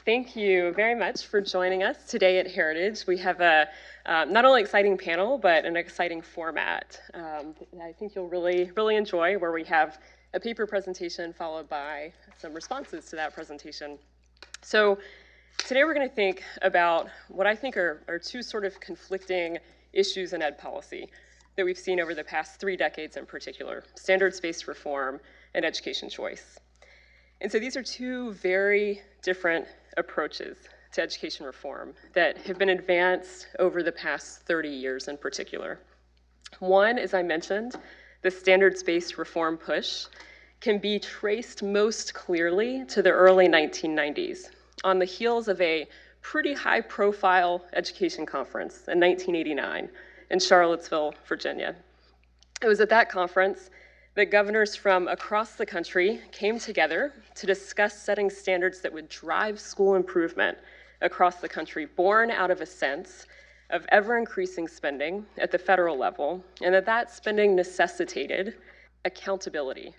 Thank you very much for joining us today at Heritage. We have a not only exciting panel, but an exciting format that I think you'll really enjoy, where we have a paper presentation followed by some responses to that presentation. So today we're going to think about what I think are two sort of conflicting issues in ed policy that we've seen over the past 3 decades in particular: standards-based reform and education choice. And so these are two very different approaches to education reform that have been advanced over the past 30 years in particular. One, as I mentioned, the standards-based reform push can be traced most clearly to the early 1990s, on the heels of a pretty high-profile education conference in 1989 in Charlottesville, Virginia. It was at that conference that governors from across the country came together to discuss setting standards that would drive school improvement across the country, born out of a sense of ever-increasing spending at the federal level, and that spending necessitated accountability,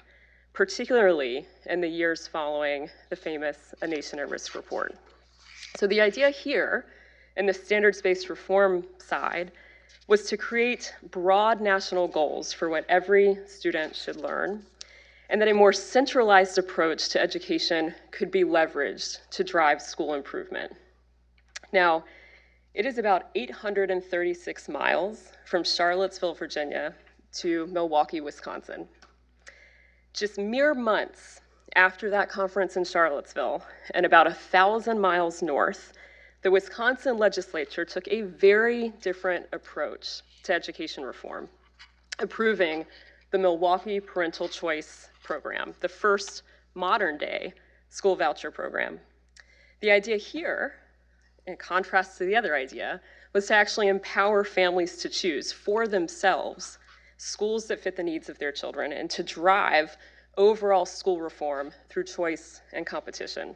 particularly in the years following the famous A Nation at Risk report. So the idea here, in the standards-based reform side, was to create broad national goals for what every student should learn, and that a more centralized approach to education could be leveraged to drive school improvement. Now, it is about 836 miles from Charlottesville, Virginia to Milwaukee, Wisconsin. Just mere months after that conference in Charlottesville, and about 1,000 miles north, the Wisconsin legislature took a very different approach to education reform, approving the Milwaukee Parental Choice Program, the first modern-day school voucher program. The idea here, in contrast to the other idea, was to actually empower families to choose for themselves schools that fit the needs of their children and to drive overall school reform through choice and competition.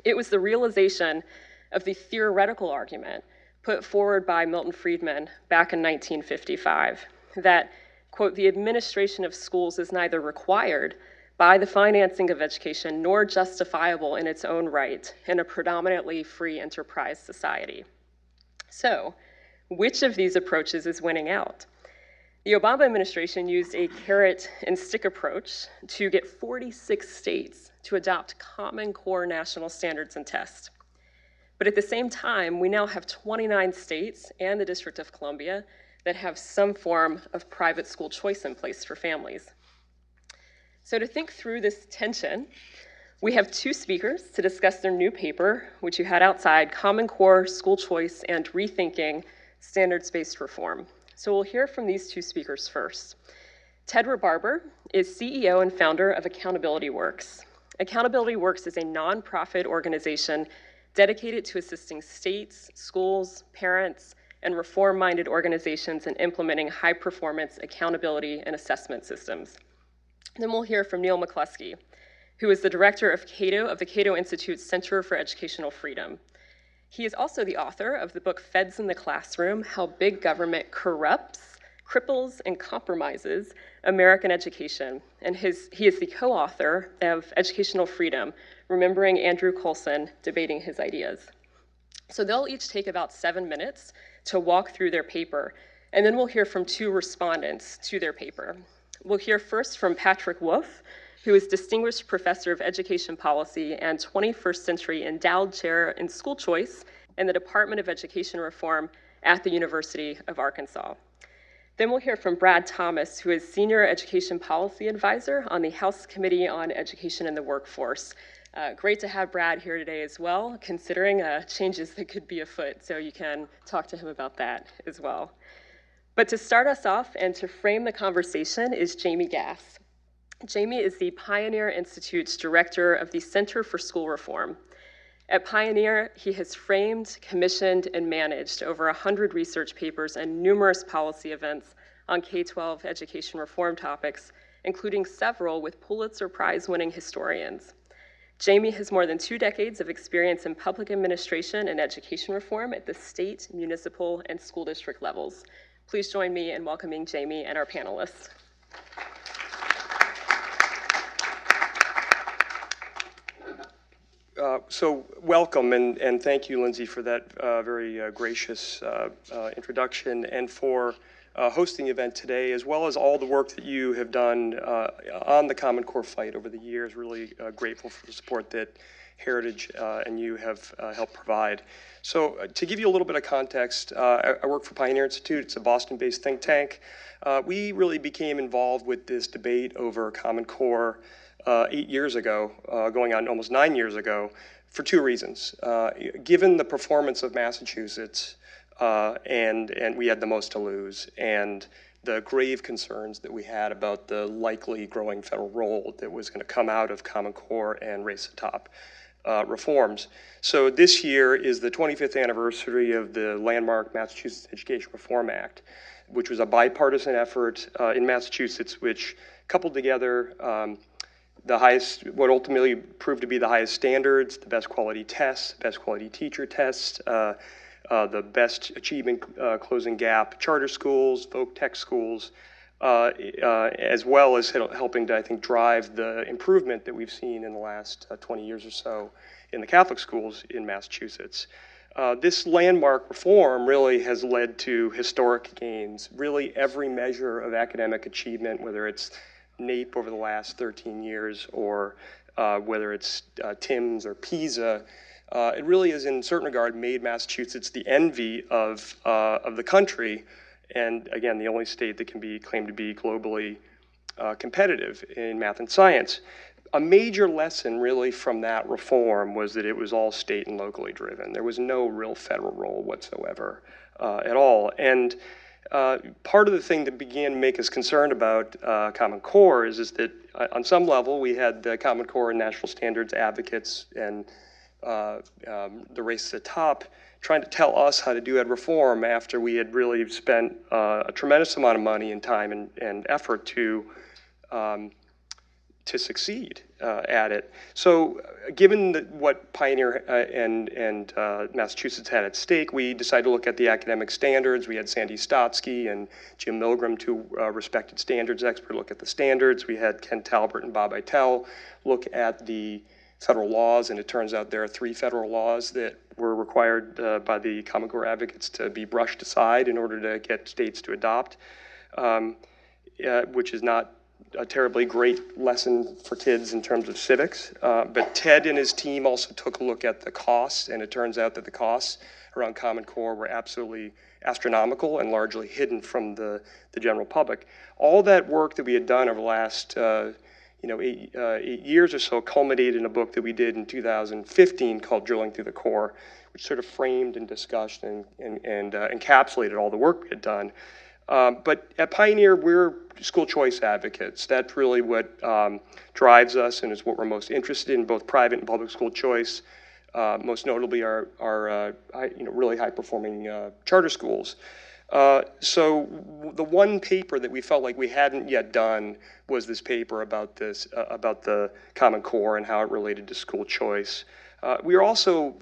It was the realization of the theoretical argument put forward by Milton Friedman back in 1955, that, quote, the administration of schools is neither required by the financing of education nor justifiable in its own right in a predominantly free enterprise society. So, which of these approaches is winning out? The Obama administration used a carrot and stick approach to get 46 states to adopt common core national standards and tests. But at the same time, we now have 29 states and the District of Columbia that have some form of private school choice in place for families. So to think through this tension, we have 2 speakers to discuss their new paper, which you had outside, Common Core School Choice and Rethinking Standards-Based Reform. So we'll hear from these 2 speakers first. Ted Rebarber is CEO and founder of Accountability Works. Accountability Works is a nonprofit organization dedicated to assisting states, schools, parents, and reform-minded organizations in implementing high-performance accountability and assessment systems. Then we'll hear from Neal McCluskey, who is the director of the Cato Institute's Center for Educational Freedom. He is also the author of the book Feds in the Classroom: How Big Government Corrupts, Cripples, and Compromises American Education. And he is the co-author of Educational Freedom: Remembering Andrew Coulson Debating His Ideas. So they'll each take about 7 minutes to walk through their paper, and then we'll hear from 2 respondents to their paper. We'll hear first from Patrick Wolf, who is Distinguished Professor of Education Policy and 21st Century Endowed Chair in School Choice in the Department of Education Reform at the University of Arkansas. Then we'll hear from Brad Thomas, who is Senior Education Policy Advisor on the House Committee on Education and the Workforce. Great to have Brad here today as well, considering changes that could be afoot, so you can talk to him about that as well. But to start us off and to frame the conversation is Jamie Gass. Jamie is the Pioneer Institute's director of the Center for School Reform. At Pioneer, he has framed, commissioned, and managed over 100 research papers and numerous policy events on K-12 education reform topics, including several with Pulitzer Prize-winning historians. Jamie has more than 2 decades of experience in public administration and education reform at the state, municipal, and school district levels. Please join me in welcoming Jamie and our panelists. So welcome, and thank you, Lindsay, for that very gracious introduction, and for hosting the event today, as well as all the work that you have done on the Common Core fight over the years. Really grateful for the support that Heritage and you have helped provide. So to give you a little bit of context, I work for Pioneer Institute. It's a Boston-based think tank. We really became involved with this debate over Common Core 8 years ago, going on almost 9 years ago, for two reasons. Given the performance of Massachusetts, and we had the most to lose, and the grave concerns that we had about the likely growing federal role that was going to come out of Common Core and Race to Top reforms. So this year is the 25th anniversary of the landmark Massachusetts Education Reform Act, which was a bipartisan effort in Massachusetts, which coupled together the highest, what ultimately proved to be the highest standards, the best quality tests, best quality teacher tests, the best achievement closing gap charter schools, folk tech schools, as well as helping to, I think, drive the improvement that we've seen in the last 20 years or so in the Catholic schools in Massachusetts. This landmark reform really has led to historic gains. Really every measure of academic achievement, whether it's NAEP over the last 13 years or whether it's TIMSS or PISA, it really is in a certain regard made Massachusetts the envy of the country, and again, the only state that can be claimed to be globally competitive in math and science. A major lesson really from that reform was that it was all state and locally driven. There was no real federal role whatsoever at all. And part of the thing that began to make us concerned about Common Core is that on some level we had the Common Core and national standards advocates and the Race to the Top trying to tell us how to do ed reform after we had really spent a tremendous amount of money and time and effort to succeed at it. So given what Pioneer and Massachusetts had at stake, we decided to look at the academic standards. We had Sandy Stotsky and Jim Milgram, two respected standards experts, look at the standards. We had Ken Talbert and Bob Eitel look at the federal laws, and it turns out there are 3 federal laws that were required by the Common Core advocates to be brushed aside in order to get states to adopt, which is not a terribly great lesson for kids in terms of civics. But Ted and his team also took a look at the costs, and it turns out that the costs around Common Core were absolutely astronomical and largely hidden from the general public. All that work that we had done over the last 8 years or so culminated in a book that we did in 2015 called Drilling Through the Core, which sort of framed and discussed and encapsulated all the work we had done. But at Pioneer, we're school choice advocates. That's really what drives us and is what we're most interested in, both private and public school choice, most notably our really high-performing charter schools. So the one paper that we felt like we hadn't yet done was this paper about the Common Core and how it related to school choice. We were also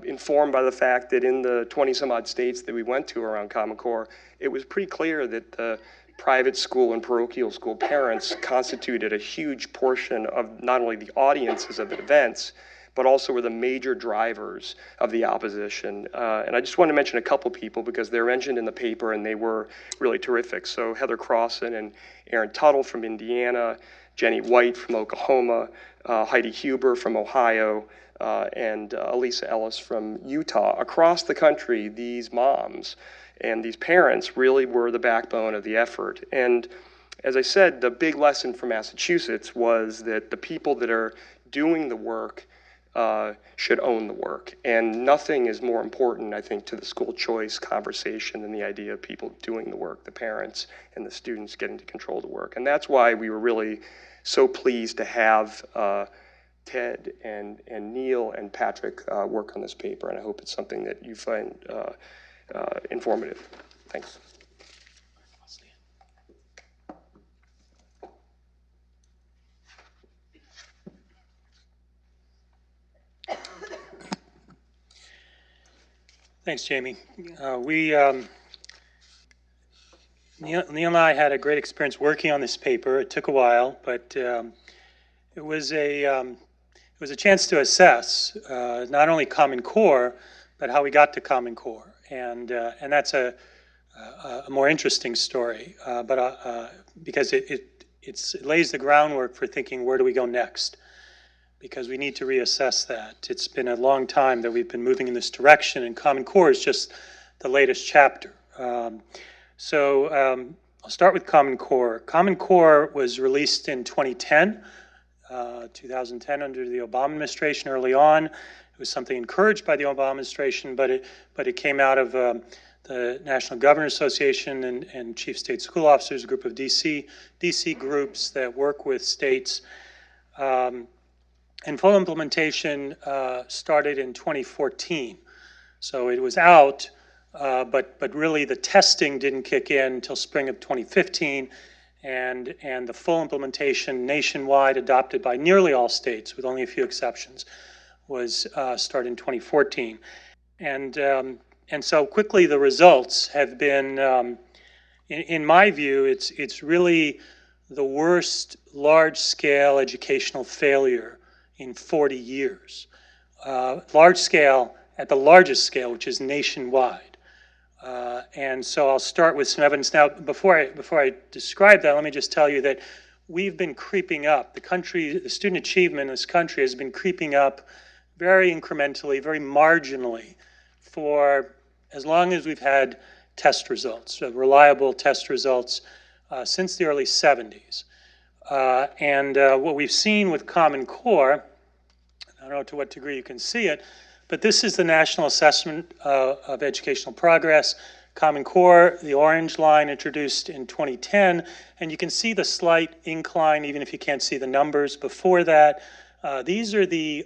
informed by the fact that in the 20-some-odd states that we went to around Common Core, it was pretty clear that the private school and parochial school parents constituted a huge portion of not only the audiences of the events, but also were the major drivers of the opposition. And I just want to mention a couple people because they're mentioned in the paper and they were really terrific. So Heather Crossan and Aaron Tuttle from Indiana, Jenny White from Oklahoma, Heidi Huber from Ohio, and Elisa Ellis from Utah. Across the country, these moms and these parents really were the backbone of the effort. And as I said, the big lesson from Massachusetts was that the people that are doing the work should own the work. And nothing is more important, I think, to the school choice conversation than the idea of people doing the work, the parents and the students getting to control the work. And that's why we were really so pleased to have Ted and Neil and Patrick work on this paper. And I hope it's something that you find informative. Thanks. Thanks, Jamie. Neil and I had a great experience working on this paper. It took a while, but it was was a chance to assess not only Common Core, but how we got to Common Core. And that's a more interesting story, because it lays the groundwork for thinking, where do we go next? Because we need to reassess that. It's been a long time that we've been moving in this direction, and Common Core is just the latest chapter. I'll start with Common Core. Common Core was released in 2010 under the Obama administration early on. It was something encouraged by the Obama administration, but it came out of the National Governors Association and Chief State School Officers, a group of DC groups that work with states. And full implementation started in 2014. So it was out, but really the testing didn't kick in until spring of 2015. And the full implementation nationwide, adopted by nearly all states with only a few exceptions, was started in 2014. And so quickly the results have been, in my view, it's really the worst large-scale educational failure in 40 years. Large scale at the largest scale, which is nationwide. And so I'll start with some evidence. Now, before I describe that, let me just tell you that we've been creeping up. The student achievement in this country has been creeping up very incrementally, very marginally, for as long as we've had test results, reliable test results, since the early 70s. What we've seen with Common Core, I don't know to what degree you can see it, but this is the National Assessment of Educational Progress. Common Core, the orange line, introduced in 2010, and you can see the slight incline, even if you can't see the numbers before that. These are the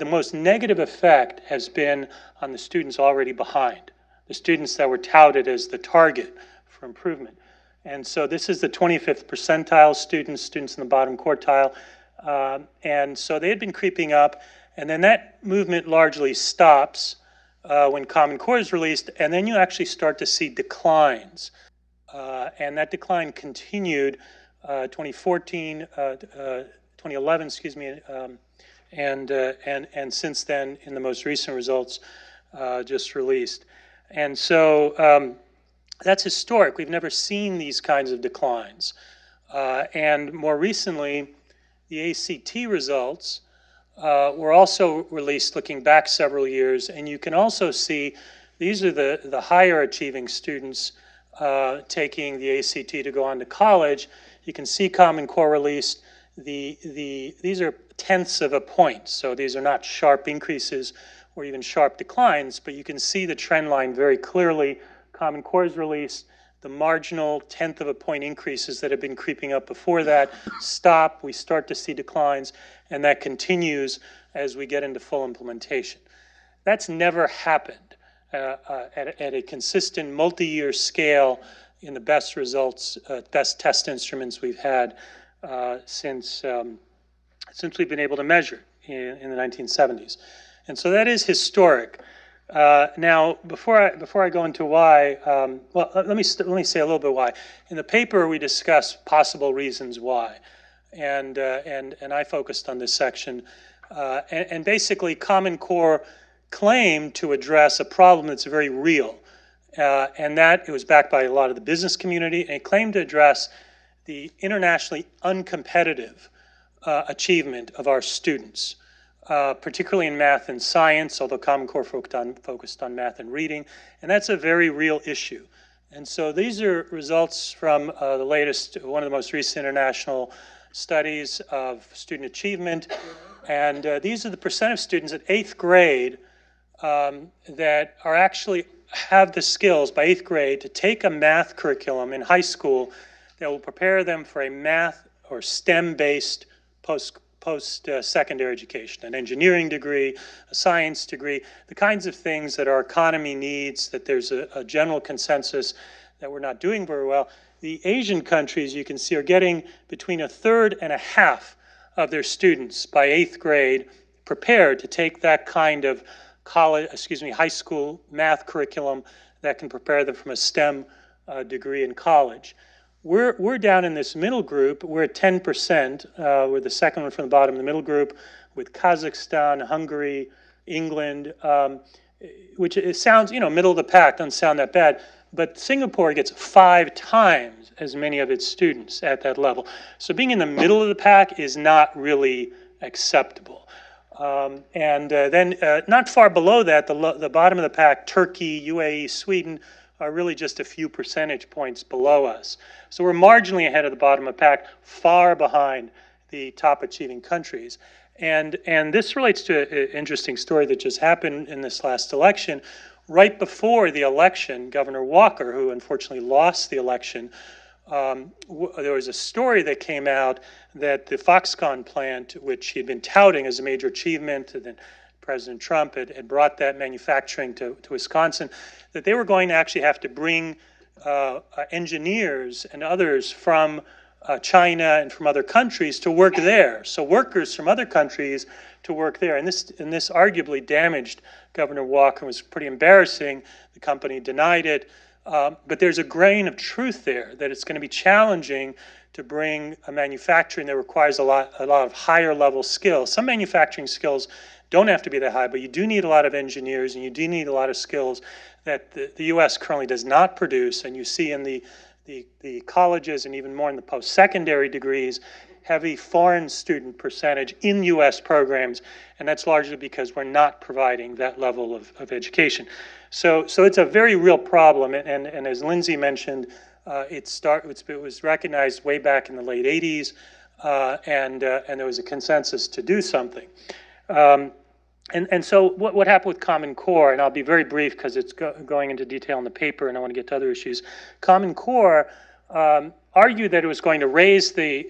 most negative effect has been on the students already behind, the students that were touted as the target for improvement. And so this is the 25th percentile students in the bottom quartile. And so they had been creeping up, and then that movement largely stops when Common Core is released, and then you actually start to see declines. And that decline continued 2014, 2011, excuse me, and since then in the most recent results just released. And so that's historic. We've never seen these kinds of declines. And more recently, the ACT results were also released looking back several years, and you can also see these are the higher achieving students taking the ACT to go on to college. You can see Common Core released. These are tenths of a point, so these are not sharp increases or even sharp declines, but you can see the trend line very clearly. Common Core is released. The marginal tenth of a point increases that have been creeping up before that stop. We start to see declines, and that continues as we get into full implementation. That's never happened at a consistent multi-year scale in the best results, best test instruments we've had since we've been able to measure in the 1970s. And so that is historic. Now, before I go into why, let me say a little bit why. In the paper, we discuss possible reasons why, and I focused on this section. And basically, Common Core claimed to address a problem that's very real, and that it was backed by a lot of the business community, and it claimed to address the internationally uncompetitive achievement of our students. Particularly in math and science, although Common Core focused on math and reading, and that's a very real issue. And so these are results from the latest, one of the most recent international studies of student achievement, and these are the percent of students at 8th grade that are actually have the skills by 8th grade to take a math curriculum in high school that will prepare them for a math or STEM-based post-secondary education, an engineering degree, a science degree, the kinds of things that our economy needs, that there's a general consensus that we're not doing very well. The Asian countries, you can see, are getting between 1/3 and 1/2 of their students by 8th grade prepared to take that kind of high school math curriculum that can prepare them from a STEM degree in college. We're down in this middle group. We're at 10%. We're the second one from the bottom of the middle group, with Kazakhstan, Hungary, England, which it sounds, middle of the pack, doesn't sound that bad. But Singapore gets 5 times as many of its students at that level. So being in the middle of the pack is not really acceptable. Then not far below that, the bottom of the pack, Turkey, UAE, Sweden, are really just a few percentage points below us. So we're marginally ahead of the bottom of the pack, far behind the top achieving countries. And this relates to an interesting story that just happened in this last election. Right before the election, Governor Walker, who unfortunately lost the election, there was a story that came out that the Foxconn plant, which he had been touting as a major achievement, and then President Trump had brought that manufacturing to Wisconsin, that they were going to actually have to bring engineers and others from China and from other countries to work there. So workers from other countries to work there. And this arguably damaged Governor Walker. It was pretty embarrassing. The company denied it. But there's a grain of truth there, that it's going to be challenging to bring a manufacturing that requires a lot of higher level skills. Some manufacturing skills don't have to be that high, but you do need a lot of engineers, and you do need a lot of skills that the U.S. currently does not produce. And you see in the colleges, and even more in the post-secondary degrees, heavy foreign student percentage in U.S. programs, and that's largely because we're not providing that level of education. So it's a very real problem, and as Lindsay mentioned, it was recognized way back in the late 80s, and there was a consensus to do something. And so what happened with Common Core, and I'll be very brief because it's going into detail in the paper and I want to get to other issues. Common Core argued that it was going to raise the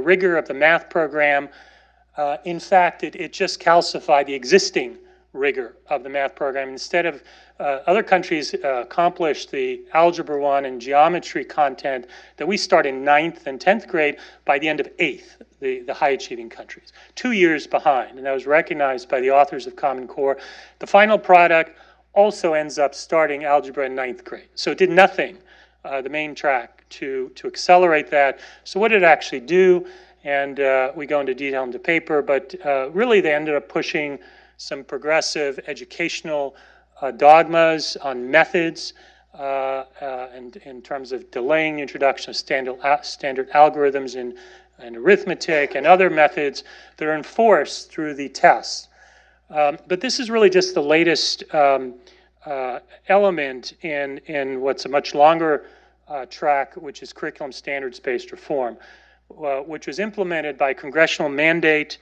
rigor of the math program. In fact, it just calcified the existing rigor of the math program. Instead of other countries accomplished the Algebra 1 and geometry content that we start in 9th and 10th grade by the end of 8th, the high-achieving countries. 2 years behind, and that was recognized by the authors of Common Core. The final product also ends up starting algebra in 9th grade. So it did nothing, the main track, to accelerate that. So what did it actually do? And we go into detail in the paper, but really they ended up pushing some progressive educational dogmas on methods, and in terms of delaying the introduction of standard algorithms and arithmetic and other methods that are enforced through the tests. But this is really just the latest element in what's a much longer track, which is curriculum standards-based reform, which was implemented by congressional mandate.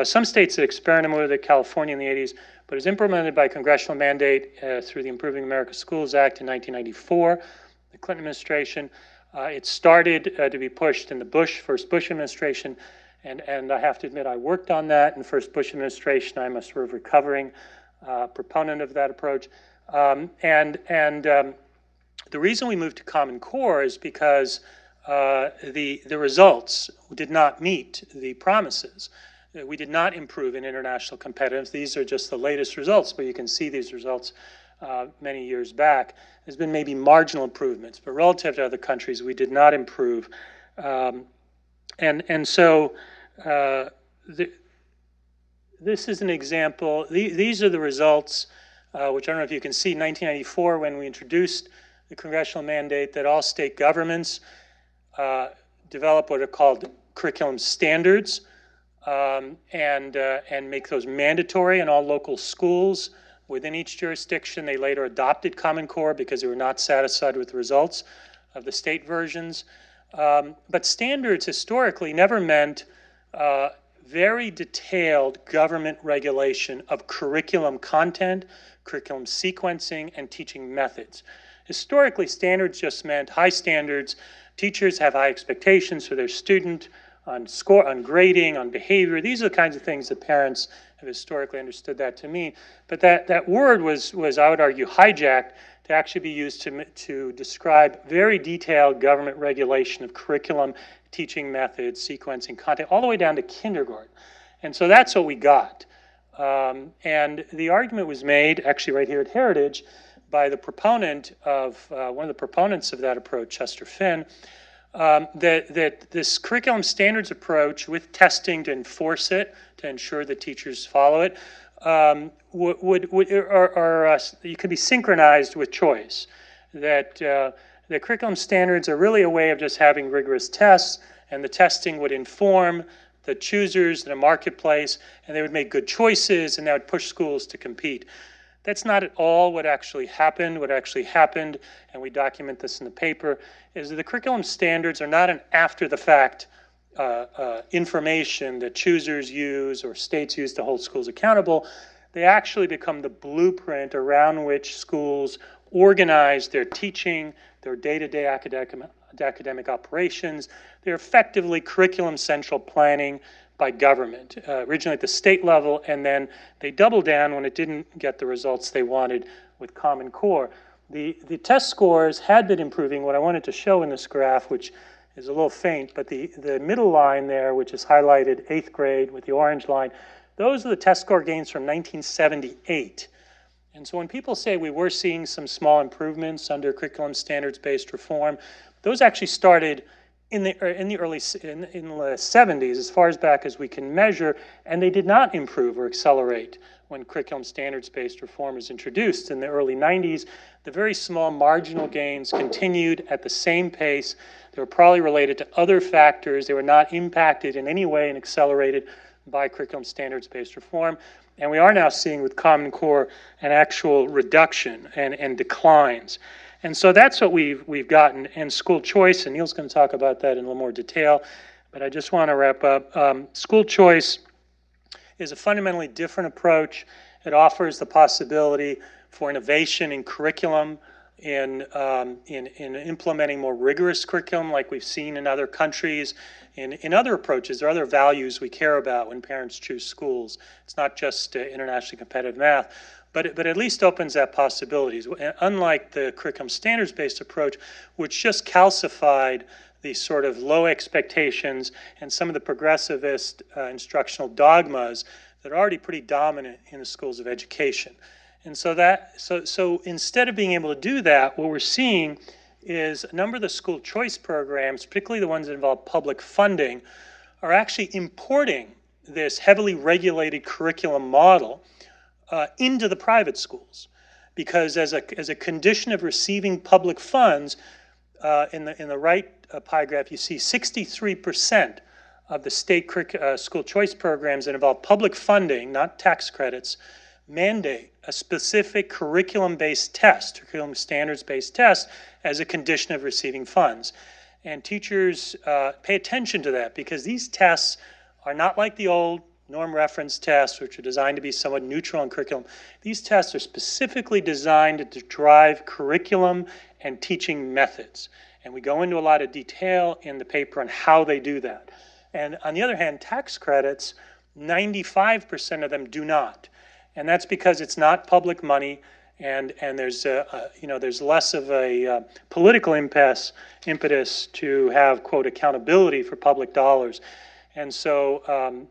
Some states had experimented with it, California in the 80s, but it was implemented by congressional mandate through the Improving America Schools Act in 1994, the Clinton administration. It started to be pushed in the first Bush administration, and I have to admit I worked on that in the first Bush administration. I'm a sort of recovering proponent of that approach. The reason we moved to Common Core is because the results did not meet the promises. We did not improve in international competitiveness. These are just the latest results, but you can see these results many years back. There's been maybe marginal improvements, but relative to other countries, we did not improve. So this is an example. These are the results, which I don't know if you can see. 1994, when we introduced the congressional mandate that all state governments develop what are called curriculum standards, and make those mandatory in all local schools within each jurisdiction. They later adopted Common Core because they were not satisfied with the results of the state versions. But standards historically never meant very detailed government regulation of curriculum content, curriculum sequencing, and teaching methods. Historically, standards just meant high standards. Teachers have high expectations for their student on score, on grading, on behavior. These are the kinds of things that parents have historically understood that to mean. But that word was, I would argue, hijacked to actually be used to describe very detailed government regulation of curriculum, teaching methods, sequencing, content, all the way down to kindergarten. And so that's what we got. And the argument was made, actually right here at Heritage, by the proponent of, one of the proponents of that approach, Chester Finn, that this curriculum standards approach with testing to enforce it, to ensure that teachers follow it, you could be synchronized with choice. That the curriculum standards are really a way of just having rigorous tests, and the testing would inform the choosers in the marketplace, and they would make good choices, and that would push schools to compete. That's not at all what actually happened. What actually happened, and we document this in the paper, is that the curriculum standards are not an after-the-fact information that choosers use or states use to hold schools accountable. They actually become the blueprint around which schools organize their teaching, their day-to-day academic operations. They're effectively curriculum central planning by government, originally at the state level, and then they doubled down when it didn't get the results they wanted with Common Core. The test scores had been improving. What I wanted to show in this graph, which is a little faint, but the middle line there, which is highlighted 8th grade with the orange line, those are the test score gains from 1978. And so when people say we were seeing some small improvements under curriculum standards-based reform, those actually started in the 70s, as far as back as we can measure, and they did not improve or accelerate when curriculum standards-based reform was introduced. In the early 90s, the very small marginal gains continued at the same pace. They were probably related to other factors. They were not impacted in any way and accelerated by curriculum standards-based reform. And we are now seeing with Common Core an actual reduction and declines. And so that's what we've gotten. And school choice, and Neal's going to talk about that in a little more detail, but I just want to wrap up. School choice is a fundamentally different approach. It offers the possibility for innovation in curriculum, in implementing more rigorous curriculum like we've seen in other countries, in other approaches. There are other values we care about when parents choose schools. It's not just internationally competitive math, but it at least opens that possibilities. Unlike the curriculum standards-based approach, which just calcified these sort of low expectations and some of the progressivist instructional dogmas that are already pretty dominant in the schools of education. And so instead of being able to do that, what we're seeing is a number of the school choice programs, particularly the ones that involve public funding, are actually importing this heavily regulated curriculum model into the private schools. Because as a condition of receiving public funds, in the right pie graph, you see 63% of the state school choice programs that involve public funding, not tax credits, mandate a specific curriculum-based test, curriculum standards-based test, as a condition of receiving funds. And teachers pay attention to that because these tests are not like the old norm reference tests, which are designed to be somewhat neutral in curriculum. These tests are specifically designed to drive curriculum and teaching methods. And we go into a lot of detail in the paper on how they do that. And on the other hand, tax credits, 95% of them do not. And that's because it's not public money, and there's there's less of a political impetus to have, quote, accountability for public dollars. And so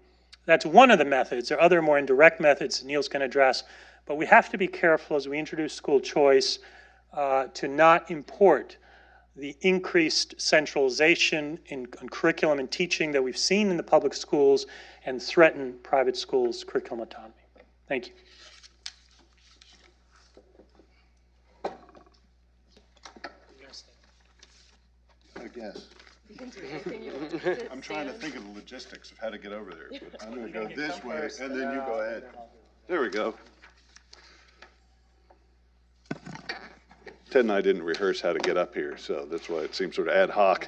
that's one of the methods. There are other more indirect methods that Neal's going to address, but we have to be careful as we introduce school choice to not import the increased centralization in curriculum and teaching that we've seen in the public schools and threaten private schools' curriculum autonomy. Thank you. I guess. I'm trying to think of the logistics of how to get over there. I'm going to go this way, and then you go ahead. There we go. Ted and I didn't rehearse how to get up here, so that's why it seems sort of ad hoc.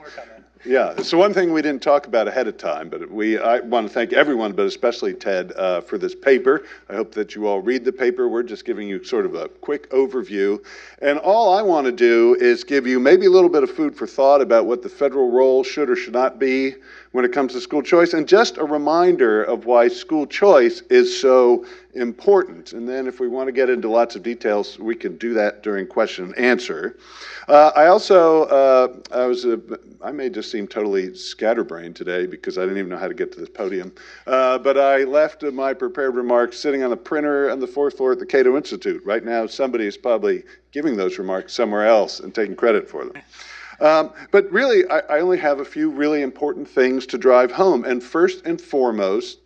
Yeah, it's the one thing we didn't talk about ahead of time, but I want to thank everyone, but especially Ted, for this paper. I hope that you all read the paper. We're just giving you sort of a quick overview. And all I want to do is give you maybe a little bit of food for thought about what the federal role should or should not be when it comes to school choice, and just a reminder of why school choice is so important. And then if we want to get into lots of details, we can do that during question and answer. I also, I may just seem totally scatterbrained today because I didn't even know how to get to this podium. But I left my prepared remarks sitting on a printer on the 4th floor at the Cato Institute. Right now, somebody is probably giving those remarks somewhere else and taking credit for them. But really, I only have a few really important things to drive home. And first and foremost,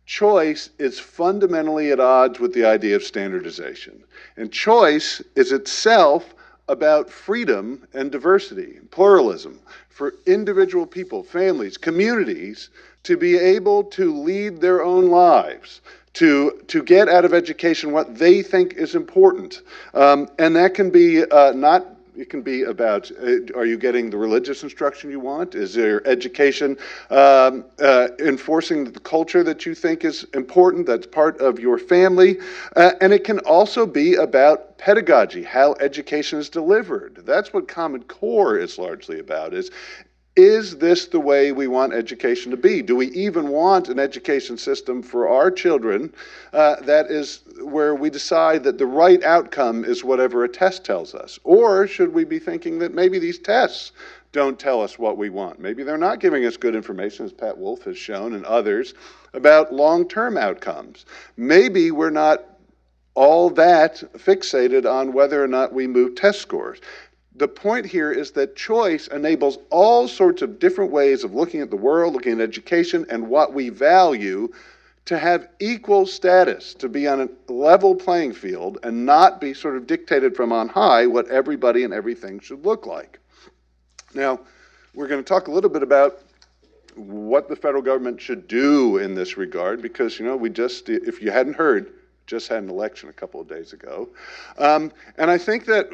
choice is fundamentally at odds with the idea of standardization. And choice is itself about freedom and diversity, pluralism, for individual people, families, communities to be able to lead their own lives, to get out of education what they think is important. And that can be it can be about, are you getting the religious instruction you want? Is there education enforcing the culture that you think is important, that's part of your family? And it can also be about pedagogy, how education is delivered. That's what Common Core is largely about, is this the way we want education to be? Do we even want an education system for our children that is where we decide that the right outcome is whatever a test tells us? Or should we be thinking that maybe these tests don't tell us what we want? Maybe they're not giving us good information, as Pat Wolf has shown and others, about long-term outcomes. Maybe we're not all that fixated on whether or not we move test scores. The point here is that choice enables all sorts of different ways of looking at the world, looking at education, and what we value to have equal status, to be on a level playing field and not be sort of dictated from on high what everybody and everything should look like. Now, we're going to talk a little bit about what the federal government should do in this regard, because, we just, if you hadn't heard, just had an election a couple of days ago. And I think that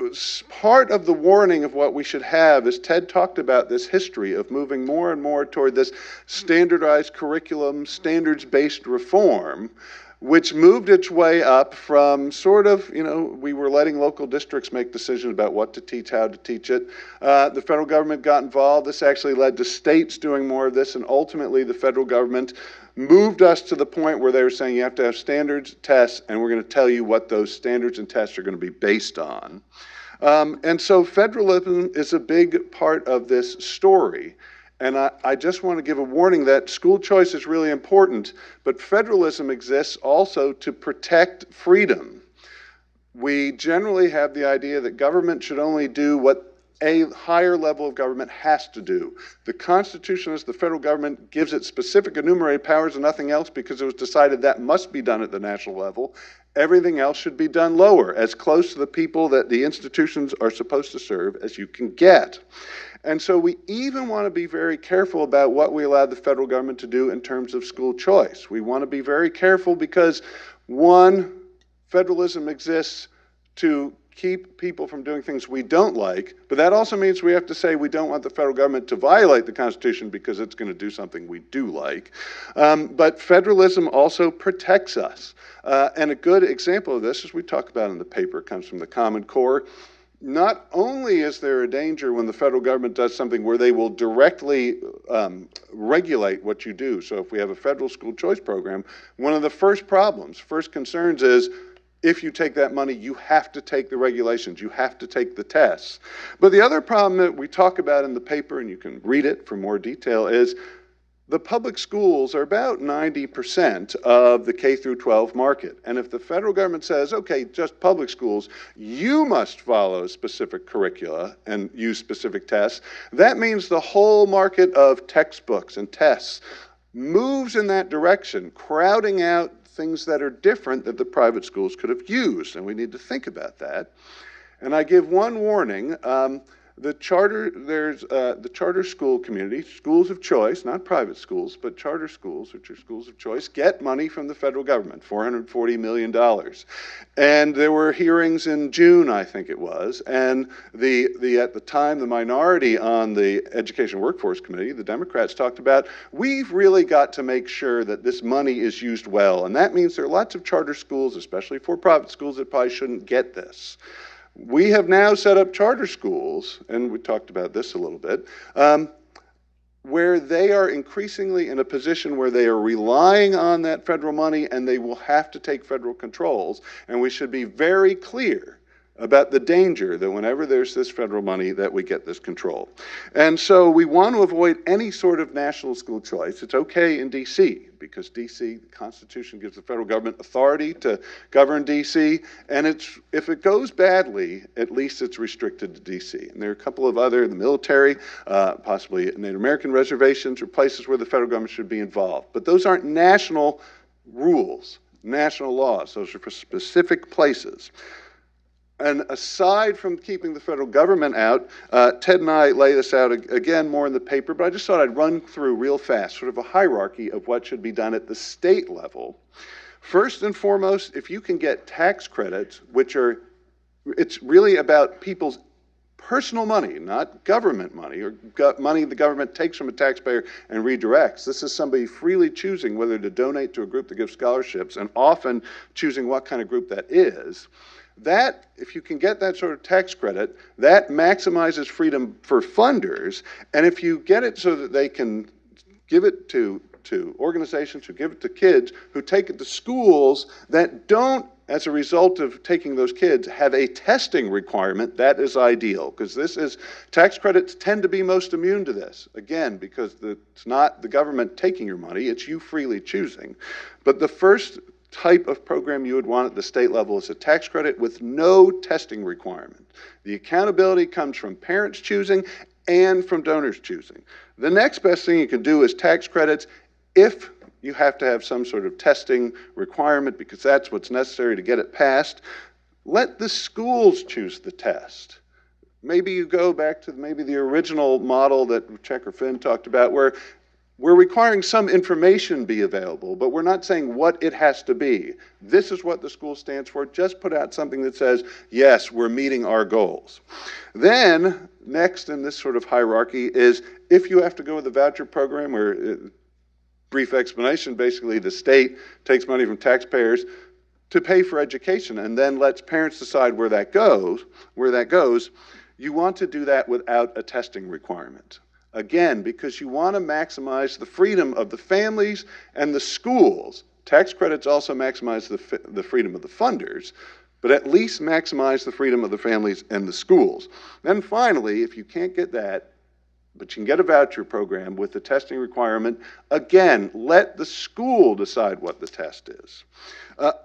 part of the warning of what we should have is Ted talked about this history of moving more and more toward this standardized curriculum, standards-based reform, which moved its way up from sort of, we were letting local districts make decisions about what to teach, how to teach it. The federal government got involved. This actually led to states doing more of this, and ultimately the federal government moved us to the point where they were saying you have to have standards, tests, and we're going to tell you what those standards and tests are going to be based on. And so federalism is a big part of this story. And I just want to give a warning that school choice is really important, but federalism exists also to protect freedom. We generally have the idea that government should only do what a higher level of government has to do. The Constitution, as the federal government, gives it specific enumerated powers and nothing else because it was decided that must be done at the national level. Everything else should be done lower, as close to the people that the institutions are supposed to serve as you can get. And so we even want to be very careful about what we allow the federal government to do in terms of school choice. We want to be very careful because, one, federalism exists to keep people from doing things we don't like, but that also means we have to say we don't want the federal government to violate the Constitution because it's going to do something we do like. But federalism also protects us. And a good example of this, as we talk about in the paper, comes from the Common Core. Not only is there a danger when the federal government does something where they will directly regulate what you do. So if we have a federal school choice program, one of the first concerns is, if you take that money, you have to take the regulations, you have to take the tests. But the other problem that we talk about in the paper, and you can read it for more detail, is the public schools are about 90% of the K-12 market. And if the federal government says, okay, just public schools, you must follow specific curricula and use specific tests, that means the whole market of textbooks and tests moves in that direction, crowding out things that are different that the private schools could have used, and we need to think about that. And I give one warning. The charter school community, schools of choice, not private schools, but charter schools, which are schools of choice, get money from the federal government, $440 million. And there were hearings in June, I think it was, and at the time, the minority on the Education Workforce Committee, the Democrats, talked about, we've really got to make sure that this money is used well, and that means there are lots of charter schools, especially for-profit schools, that probably shouldn't get this. We have now set up charter schools, and we talked about this a little bit, where they are increasingly in a position where they are relying on that federal money and they will have to take federal controls. And we should be very clear about the danger that whenever there's this federal money that we get this control. And so we want to avoid any sort of national school choice. It's okay in DC because DC, the Constitution gives the federal government authority to govern DC, and if it goes badly, at least it's restricted to DC. And there are a couple of other, the military, possibly Native American reservations, or places where the federal government should be involved. But those aren't national rules, national laws. Those are for specific places. And aside from keeping the federal government out, Ted and I lay this out again more in the paper, but I just thought I'd run through real fast, sort of a hierarchy of what should be done at the state level. First and foremost, if you can get tax credits, it's really about people's personal money, not government money, or money the government takes from a taxpayer and redirects. This is somebody freely choosing whether to donate to a group that gives scholarships, and often choosing what kind of group that is. That, if you can get that sort of tax credit, that maximizes freedom for funders. And if you get it so that they can give it to organizations who give it to kids, who take it to schools that don't, as a result of taking those kids, have a testing requirement, that is ideal. Because tax credits tend to be most immune to this. Again, because it's not the government taking your money, it's you freely choosing. But the first type of program you would want at the state level is a tax credit with no testing requirement. The accountability comes from parents choosing and from donors choosing. The next best thing you can do is tax credits if you have to have some sort of testing requirement, because that's what's necessary to get it passed. Let the schools choose the test. Maybe you go back to maybe the original model that Checker Finn talked about, where we're requiring some information be available, but we're not saying what it has to be. This is what the school stands for. Just put out something that says, yes, we're meeting our goals. Then, next in this sort of hierarchy is if you have to go with the voucher program, where, brief explanation, basically the state takes money from taxpayers to pay for education and then lets parents decide where that goes, you want to do that without a testing requirement. Again, because you want to maximize the freedom of the families and the schools. Tax credits also maximize the freedom of the funders, but at least maximize the freedom of the families and the schools. Then finally, if you can't get that, but you can get a voucher program with the testing requirement, again, let the school decide what the test is.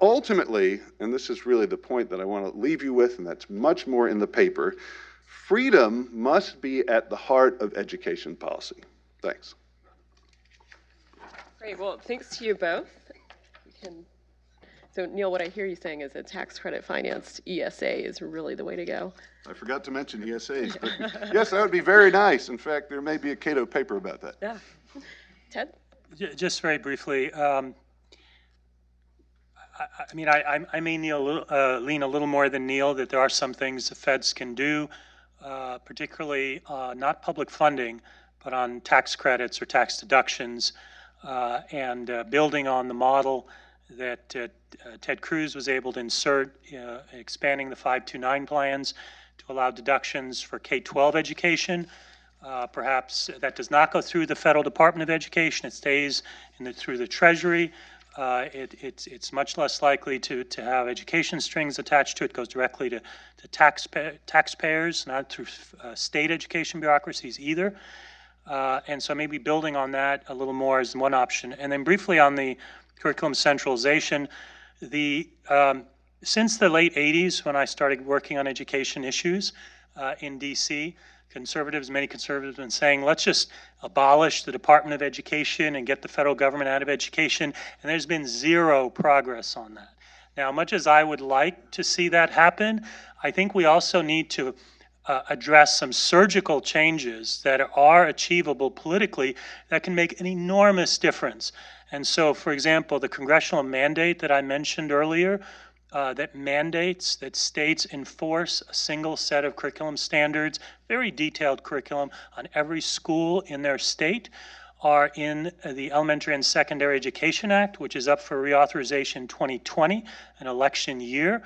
Ultimately, and this is really the point that I want to leave you with, and that's much more in the paper, freedom must be at the heart of education policy. Thanks. Great. Well, thanks to you both. So, Neal, what I hear you saying is that tax credit financed ESA is really the way to go. I forgot to mention ESAs, but yes, that would be very nice. In fact, there may be a Cato paper about that. Yeah. Ted? Just very briefly, I may lean a little more than Neal that there are some things the feds can do, particularly not public funding, but on tax credits or tax deductions, and building on the model that Ted Cruz was able to insert, expanding the 529 plans to allow deductions for K-12 education. Perhaps that does not go through the Federal Department of Education. It stays through the Treasury. It's much less likely to have education strings attached to it. It goes directly to taxpayers, not through state education bureaucracies either. And so maybe building on that a little more is one option. And then briefly on the curriculum centralization, since the late 80s when I started working on education issues in DC, many conservatives have been saying, let's just abolish the Department of Education and get the federal government out of education, and there's been zero progress on that. Now, much as I would like to see that happen, I think we also need to address some surgical changes that are achievable politically that can make an enormous difference. And so, for example, the congressional mandate that I mentioned earlier, that mandates that states enforce a single set of curriculum standards, very detailed curriculum on every school in their state, are in the Elementary and Secondary Education Act, which is up for reauthorization 2020, an election year.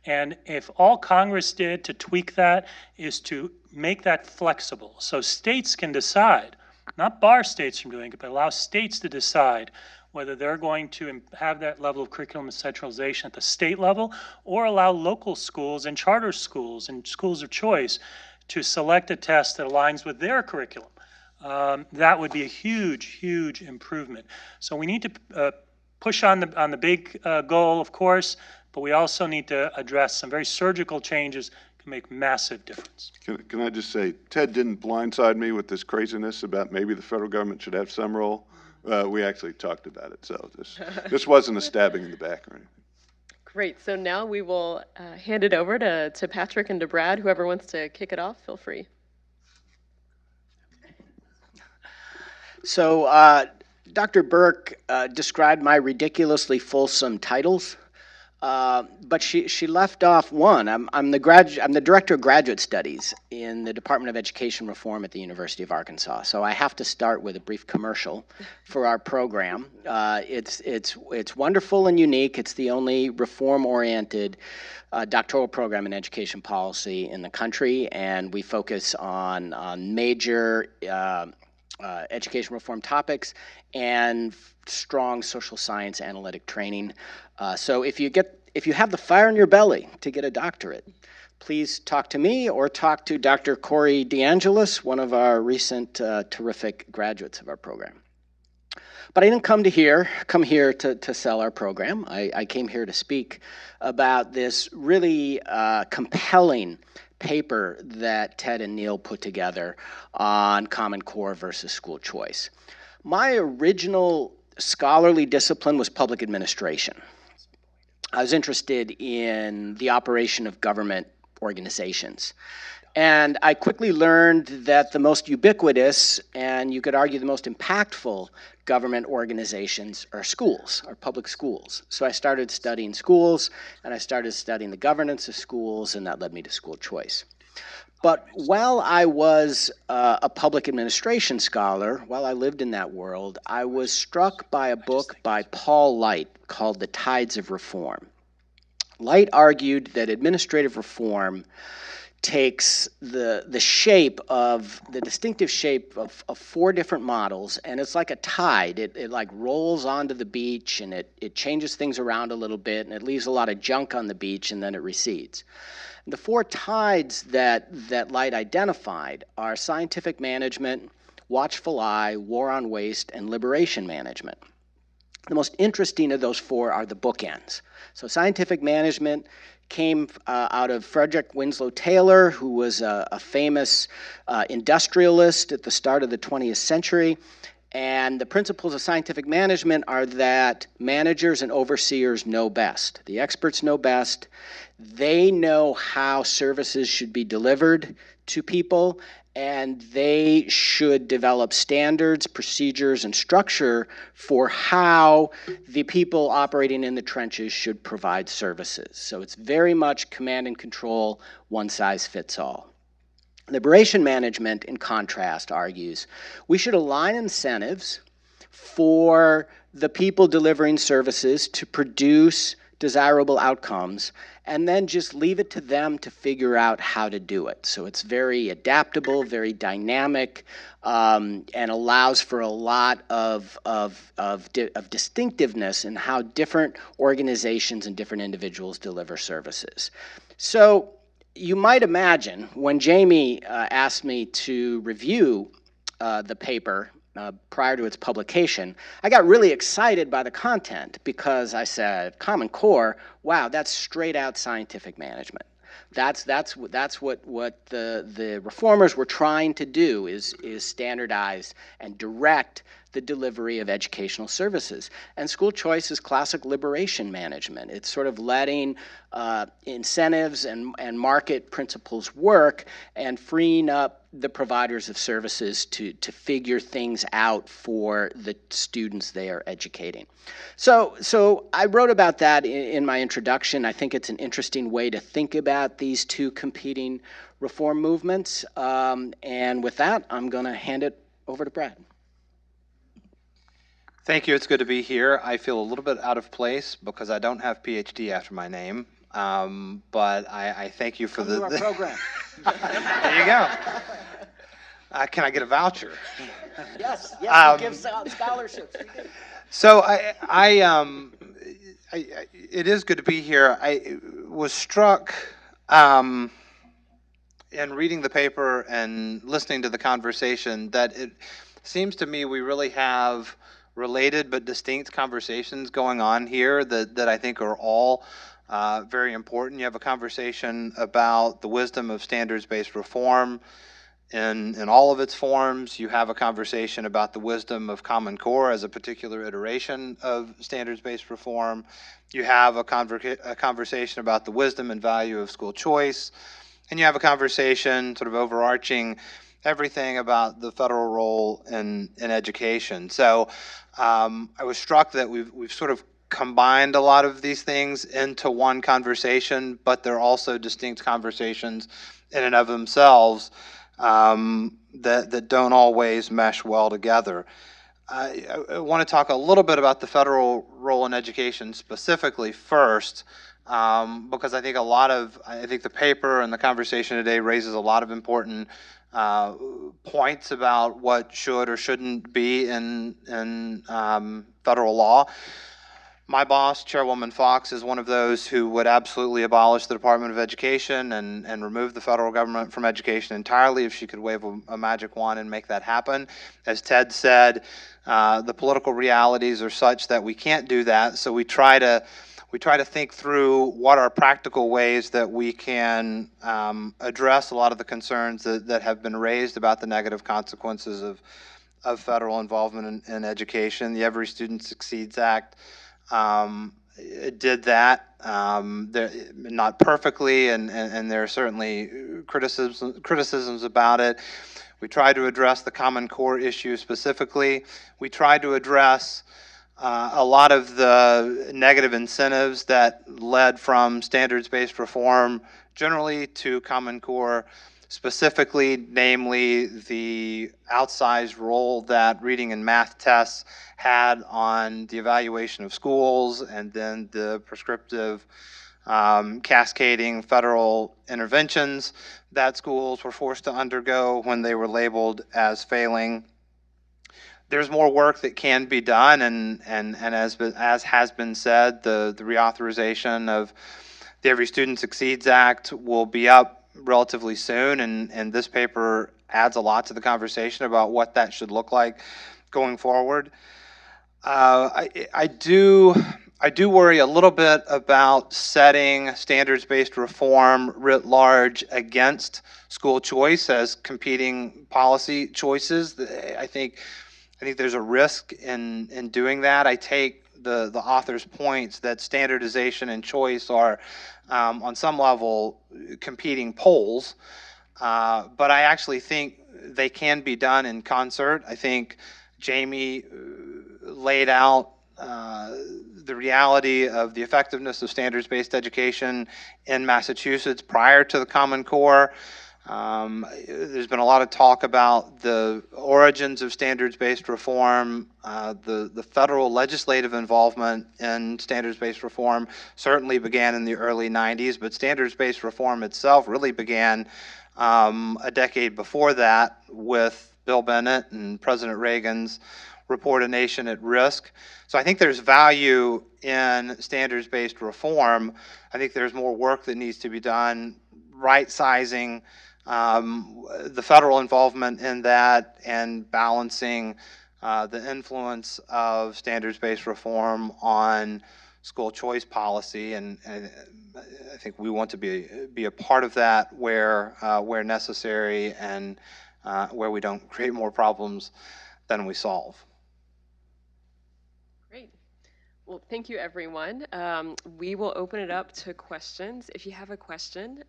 And if all Congress did to tweak that is to make that flexible, so states can decide, not bar states from doing it, but allow states to decide whether they're going to have that level of curriculum and centralization at the state level or allow local schools and charter schools and schools of choice to select a test that aligns with their curriculum. That would be a huge, huge improvement. So we need to push on the big goal, of course, but we also need to address some very surgical changes can make massive difference. Can I just say, Ted didn't blindside me with this craziness about maybe the federal government should have some role. We actually talked about it, so this wasn't a stabbing in the back or anything. Great. So now we will hand it over to Patrick and to Brad. Whoever wants to kick it off, feel free. So Dr. Burke described my ridiculously fulsome titles, but she left off one. I'm the director of graduate studies in the Department of Education Reform at the University of Arkansas. So I have to start with a brief commercial for our program. It's wonderful and unique. It's the only reform-oriented doctoral program in education policy in the country, and we focus on major education reform topics and strong social science analytic training. So if you have the fire in your belly to get a doctorate, please talk to me or talk to Dr. Corey DeAngelis, one of our recent terrific graduates of our program. But I didn't come here to sell our program. I came here to speak about this really compelling paper that Ted and Neal put together on Common Core versus school choice. My original scholarly discipline was public administration. I was interested in the operation of government organizations. And I quickly learned that the most ubiquitous, and you could argue the most impactful government organizations are schools, are public schools. So I started studying schools, and I started studying the governance of schools, and that led me to school choice. But while I was a public administration scholar, while I lived in that world, I was struck by a book by Paul Light called The Tides of Reform. Light argued that administrative reform takes the distinctive shape of four different models, and it's like a tide. It like rolls onto the beach, and it changes things around a little bit, and it leaves a lot of junk on the beach, and then it recedes. The four tides that Light identified are scientific management, watchful eye, war on waste, and liberation management. The most interesting of those four are the bookends. So scientific management came out of Frederick Winslow Taylor, who was a famous industrialist at the start of the 20th century. And the principles of scientific management are that managers and overseers know best. The experts know best. They know how services should be delivered to people, and they should develop standards, procedures, and structure for how the people operating in the trenches should provide services. So it's very much command and control, one size fits all. Liberation management, in contrast, argues we should align incentives for the people delivering services to produce desirable outcomes, and then just leave it to them to figure out how to do it. So it's very adaptable, very dynamic, and allows for a lot of distinctiveness in how different organizations and different individuals deliver services. So you might imagine when Jamie asked me to review the paper prior to its publication, I got really excited by the content because I said, Common Core, wow, that's straight out scientific management. That's what the reformers were trying to do is standardize and direct the delivery of educational services. And school choice is classic liberation management. It's sort of letting incentives and market principles work and freeing up the providers of services to figure things out for the students they are educating. So I wrote about that in my introduction. I think it's an interesting way to think about these two competing reform movements. And with that, I'm going to hand it over to Brad. Thank you. It's good to be here. I feel a little bit out of place because I don't have PhD after my name, but I thank you for Come to our program. There you go. Can I get a voucher? Yes, we give scholarships. So it is good to be here. I was struck in reading the paper and listening to the conversation that it seems to me we really have related but distinct conversations going on here that I think are all very important. You have a conversation about the wisdom of standards-based reform in all of its forms. You have a conversation about the wisdom of Common Core as a particular iteration of standards-based reform. You have a conversation about the wisdom and value of school choice. And you have a conversation sort of overarching everything about the federal role in education. So I was struck that we've sort of combined a lot of these things into one conversation, but they're also distinct conversations in and of themselves that don't always mesh well together. I want to talk a little bit about the federal role in education specifically first, because I think I think the paper and the conversation today raises a lot of important points about what should or shouldn't be in federal law. My boss, Chairwoman Fox, is one of those who would absolutely abolish the Department of Education and remove the federal government from education entirely if she could wave a magic wand and make that happen. As Ted said, the political realities are such that we can't do that, so we try to think through what are practical ways that we can address a lot of the concerns that have been raised about the negative consequences of federal involvement in education. The Every Student Succeeds Act did that, not perfectly, and there are certainly criticisms about it. We tried to address the Common Core issue specifically. We tried to address a lot of the negative incentives that led from standards-based reform generally to Common Core specifically, namely the outsized role that reading and math tests had on the evaluation of schools, and then the prescriptive cascading federal interventions that schools were forced to undergo when they were labeled as failing. There's more work that can be done, and as has been said, the reauthorization of the Every Student Succeeds Act will be up relatively soon, and this paper adds a lot to the conversation about what that should look like going forward. I do worry a little bit about setting standards-based reform writ large against school choice as competing policy choices. I think there's a risk in doing that. I take the author's points that standardization and choice are on some level competing poles, but I actually think they can be done in concert. I think Jamie laid out the reality of the effectiveness of standards-based education in Massachusetts prior to the Common Core. There's been a lot of talk about the origins of standards-based reform. The federal legislative involvement in standards-based reform certainly began in the early 90s, but standards-based reform itself really began a decade before that with Bill Bennett and President Reagan's report, A Nation at Risk. So I think there's value in standards-based reform. I think there's more work that needs to be done right-sizing the federal involvement in that and balancing the influence of standards-based reform on school choice policy, and I think we want to be a part of that where necessary, and where we don't create more problems than we solve. Great. Well, thank you, everyone. We will open it up to questions. If you have a question,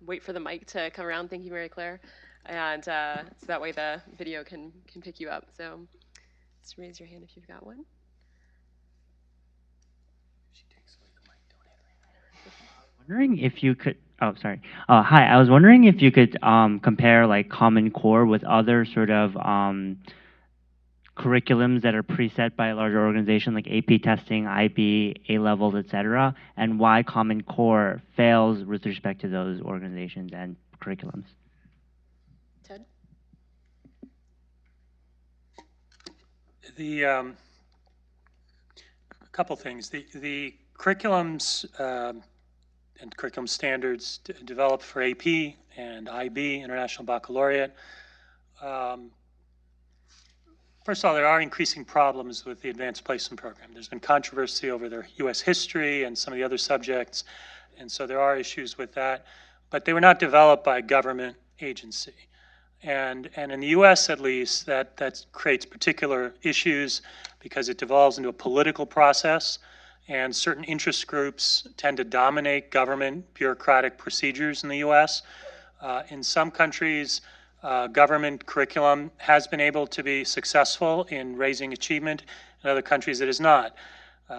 wait for the mic to come around. Thank you, Mary Claire. And so that way the video can pick you up. So just raise your hand if you've got one. Wondering if you could, oh, sorry. Hi, I was wondering if you could compare like Common Core with other sort of curriculums that are preset by a larger organization like AP testing, IB, A-levels, etc., and why Common Core fails with respect to those organizations and curriculums. Ted? The couple things. The curriculums and curriculum standards developed for AP and IB, International Baccalaureate. First of all, there are increasing problems with the advanced placement program. There's been controversy over their U.S. history and some of the other subjects, and so there are issues with that. But they were not developed by a government agency. And in the U.S. at least, that creates particular issues because it devolves into a political process, and certain interest groups tend to dominate government bureaucratic procedures in the U.S. In some countries, government curriculum has been able to be successful in raising achievement. In other countries, it is not.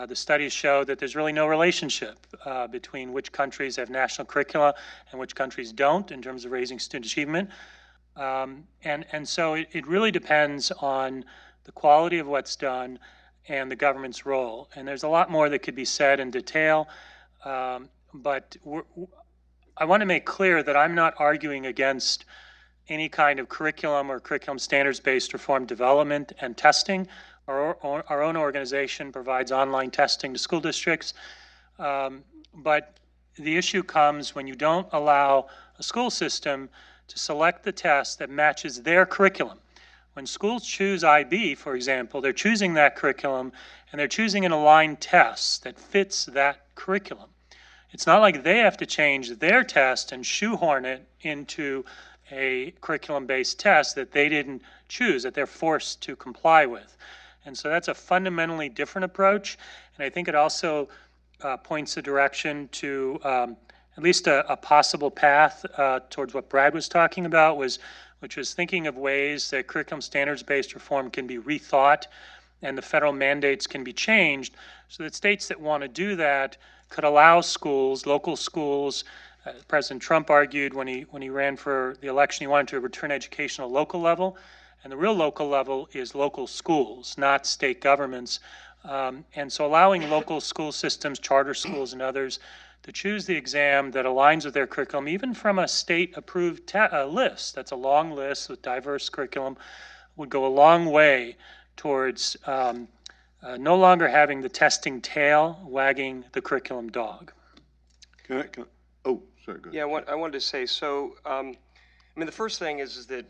The studies show that there's really no relationship between which countries have national curricula and which countries don't in terms of raising student achievement. And so it really depends on the quality of what's done and the government's role. And there's a lot more that could be said in detail, but I want to make clear that I'm not arguing against any kind of curriculum or curriculum standards-based reform development and testing. Our own organization provides online testing to school districts, but the issue comes when you don't allow a school system to select the test that matches their curriculum. When schools choose IB, for example, they're choosing that curriculum and they're choosing an aligned test that fits that curriculum. It's not like they have to change their test and shoehorn it into a curriculum-based test that they didn't choose, that they're forced to comply with. And so that's a fundamentally different approach, and I think it also points the direction to at least a possible path towards what Brad was talking about, which was thinking of ways that curriculum standards-based reform can be rethought and the federal mandates can be changed so that states that want to do that could allow schools, local schools. President Trump argued when he ran for the election, he wanted to return education at a local level, and the real local level is local schools, not state governments. And so allowing local school systems, charter schools and others to choose the exam that aligns with their curriculum, even from a state-approved list, that's a long list with diverse curriculum, would go a long way towards no longer having the testing tail wagging the curriculum dog. Oh, sorry, go ahead. Yeah, I wanted to say, so, I mean, the first thing is that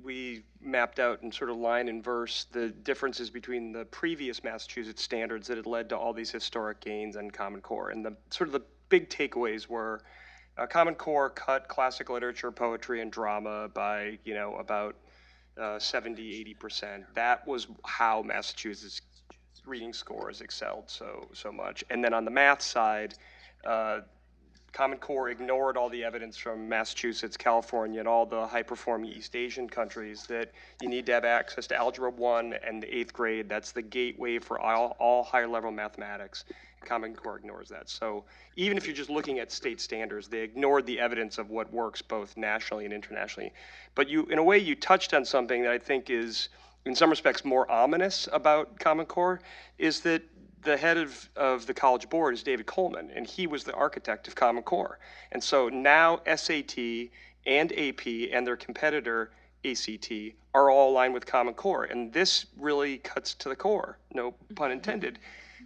we mapped out in sort of line and verse the differences between the previous Massachusetts standards that had led to all these historic gains and Common Core. And the sort of the big takeaways were Common Core cut classic literature, poetry, and drama by, about 70, 80%. That was how Massachusetts reading scores excelled so much. And then on the math side, Common Core ignored all the evidence from Massachusetts, California, and all the high-performing East Asian countries that you need to have access to Algebra 1 and the 8th grade. That's the gateway for all higher-level mathematics. Common Core ignores that. So even if you're just looking at state standards, they ignored the evidence of what works both nationally and internationally. But in a way, you touched on something that I think is, in some respects, more ominous about Common Core, is that the head of the College Board is David Coleman, and he was the architect of Common Core. And so now SAT and AP and their competitor ACT are all aligned with Common Core. And this really cuts to the core, no pun intended.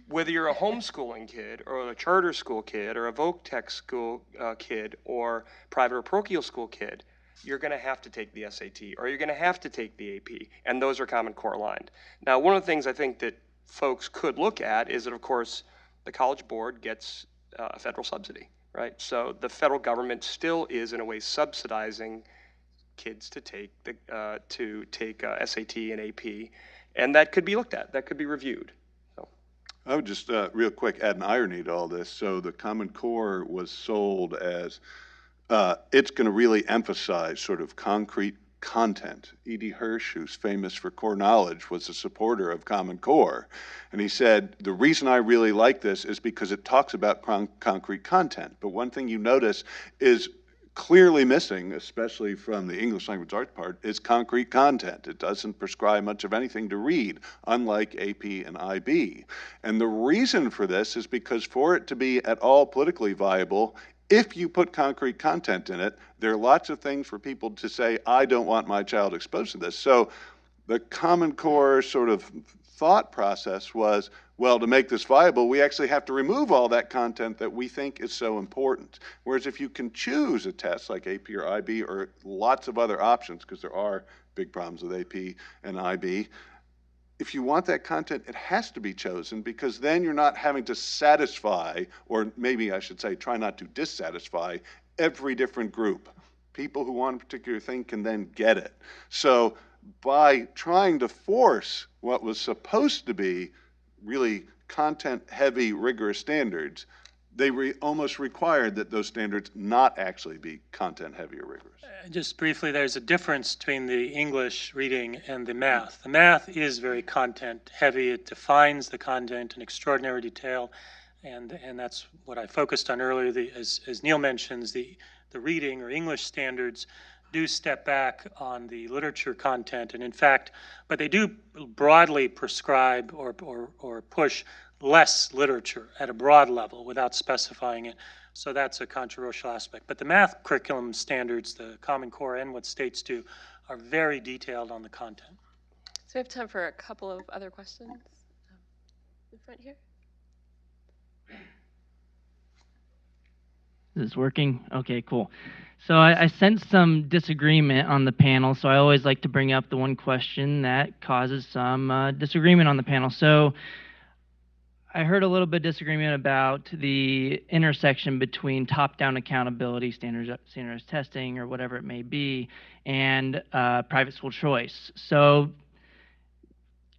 Whether you're a homeschooling kid or a charter school kid or a voc tech school kid or private or parochial school kid, you're going to have to take the SAT or you're going to have to take the AP, and those are Common Core aligned. Now, one of the things I think that folks could look at is that, of course, the College Board gets a federal subsidy, right? So the federal government still is, in a way, subsidizing kids to take SAT and AP, and that could be looked at. That could be reviewed. So. I would just real quick add an irony to all this. So the Common Core was sold as it's going to really emphasize sort of concrete content. E.D. Hirsch, who's famous for core knowledge, was a supporter of Common Core. And he said, the reason I really like this is because it talks about concrete content. But one thing you notice is clearly missing, especially from the English language arts part, is concrete content. It doesn't prescribe much of anything to read, unlike AP and IB. And the reason for this is because for it to be at all politically viable, if you put concrete content in it, there are lots of things for people to say, I don't want my child exposed to this. So the Common Core sort of thought process was, well, to make this viable, we actually have to remove all that content that we think is so important. Whereas if you can choose a test like AP or IB or lots of other options, because there are big problems with AP and IB, if you want that content, it has to be chosen, because then you're not having to satisfy, or maybe I should say try not to dissatisfy, every different group. People who want a particular thing can then get it. So by trying to force what was supposed to be really content-heavy, rigorous standards, they almost required that those standards not actually be content-heavy or rigorous. Just briefly, there's a difference between the English reading and the math. The math is very content-heavy. It defines the content in extraordinary detail, and that's what I focused on earlier. As Neal mentions, the reading or English standards do step back on the literature content, and in fact, but they do broadly prescribe or push less literature at a broad level without specifying it. So that's a controversial aspect. But the math curriculum standards, the Common Core and what states do, are very detailed on the content. So we have time for a couple of other questions. In front here. Is this working? Okay, cool. So I sense some disagreement on the panel, so I always like to bring up the one question that causes some disagreement on the panel. So I heard a little bit of disagreement about the intersection between top-down accountability, standardized testing, or whatever it may be, and private school choice. So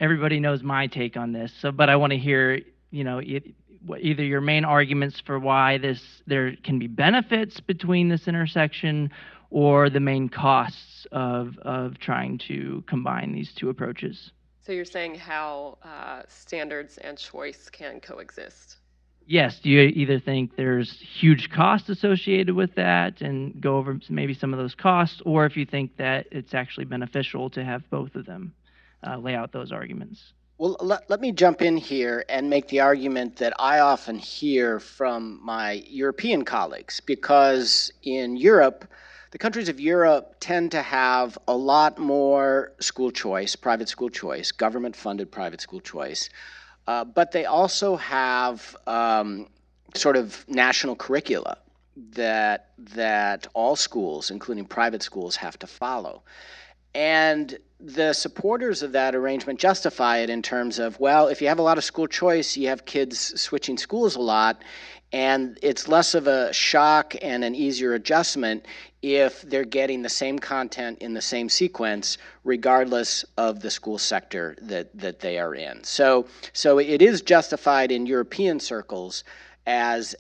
everybody knows my take on this, but I want to hear, either your main arguments for why there can be benefits between this intersection, or the main costs of trying to combine these two approaches. So you're saying how standards and choice can coexist? Yes. Do you either think there's huge costs associated with that and go over maybe some of those costs, or if you think that it's actually beneficial to have both of them lay out those arguments? Well, let me jump in here and make the argument that I often hear from my European colleagues, because in Europe, the countries of Europe tend to have a lot more school choice, private school choice, government-funded private school choice, but they also have sort of national curricula that all schools, including private schools, have to follow. And the supporters of that arrangement justify it in terms of, well, if you have a lot of school choice, you have kids switching schools a lot, and it's less of a shock and an easier adjustment if they're getting the same content in the same sequence, regardless of the school sector that they are in. So it is justified in European circles as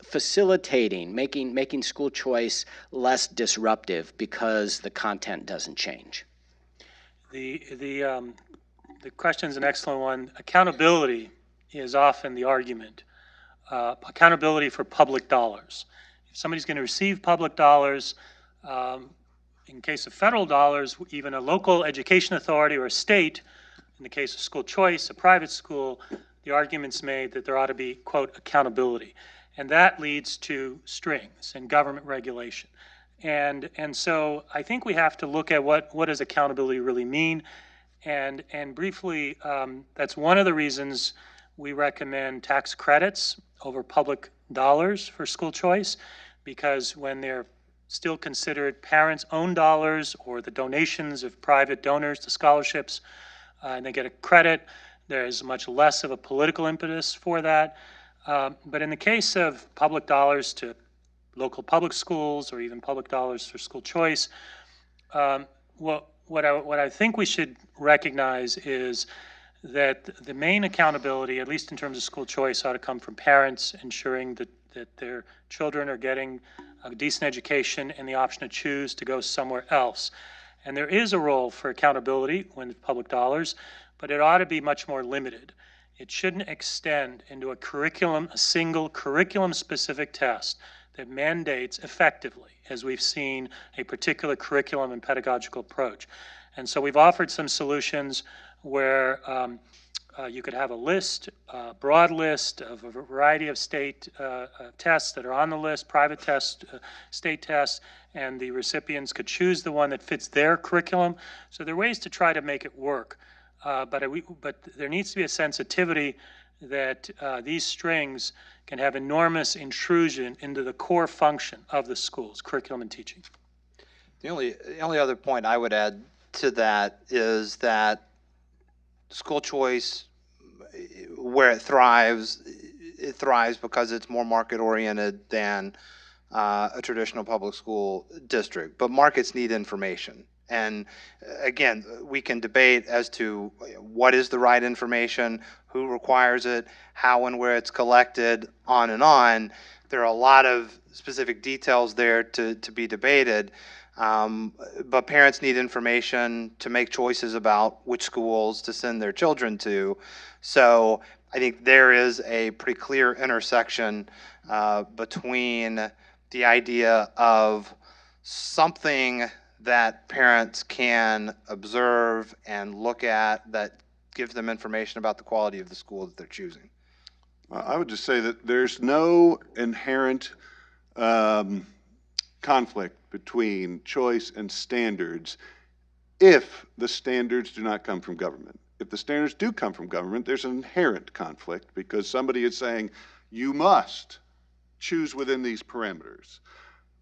facilitating, making school choice less disruptive because the content doesn't change. The question's an excellent one. Accountability is often the argument. Accountability for public dollars. If somebody's going to receive public dollars, in case of federal dollars, even a local education authority or a state, in the case of school choice, a private school, the argument's made that there ought to be, quote, accountability. And that leads to strings and government regulation. And so I think we have to look at what does accountability really mean. And briefly, that's one of the reasons we recommend tax credits over public dollars for school choice, because when they're still considered parents' own dollars or the donations of private donors to scholarships, and they get a credit, there's much less of a political impetus for that. But in the case of public dollars to local public schools or even public dollars for school choice, what I think we should recognize is that the main accountability, at least in terms of school choice, ought to come from parents ensuring that their children are getting a decent education and the option to choose to go somewhere else. And there is a role for accountability when public dollars, but it ought to be much more limited. It shouldn't extend into a single curriculum-specific test that mandates effectively, as we've seen, a particular curriculum and pedagogical approach. And so we've offered some solutions where you could have a list, a broad list of a variety of state tests that are on the list, private tests, state tests, and the recipients could choose the one that fits their curriculum. So there are ways to try to make it work. But there needs to be a sensitivity that these strings can have enormous intrusion into the core function of the schools, curriculum and teaching. The only other point I would add to that is that school choice, where it thrives because it's more market oriented than a traditional public school district. But markets need information. And again, we can debate as to what is the right information, who requires it, how and where it's collected, on and on. There are a lot of specific details there to be debated. But parents need information to make choices about which schools to send their children to. So I think there is a pretty clear intersection between the idea of something that parents can observe and look at that gives them information about the quality of the school that they're choosing. I would just say that there's no inherent conflict between choice and standards if the standards do not come from government. If the standards do come from government, there's an inherent conflict because somebody is saying you must choose within these parameters.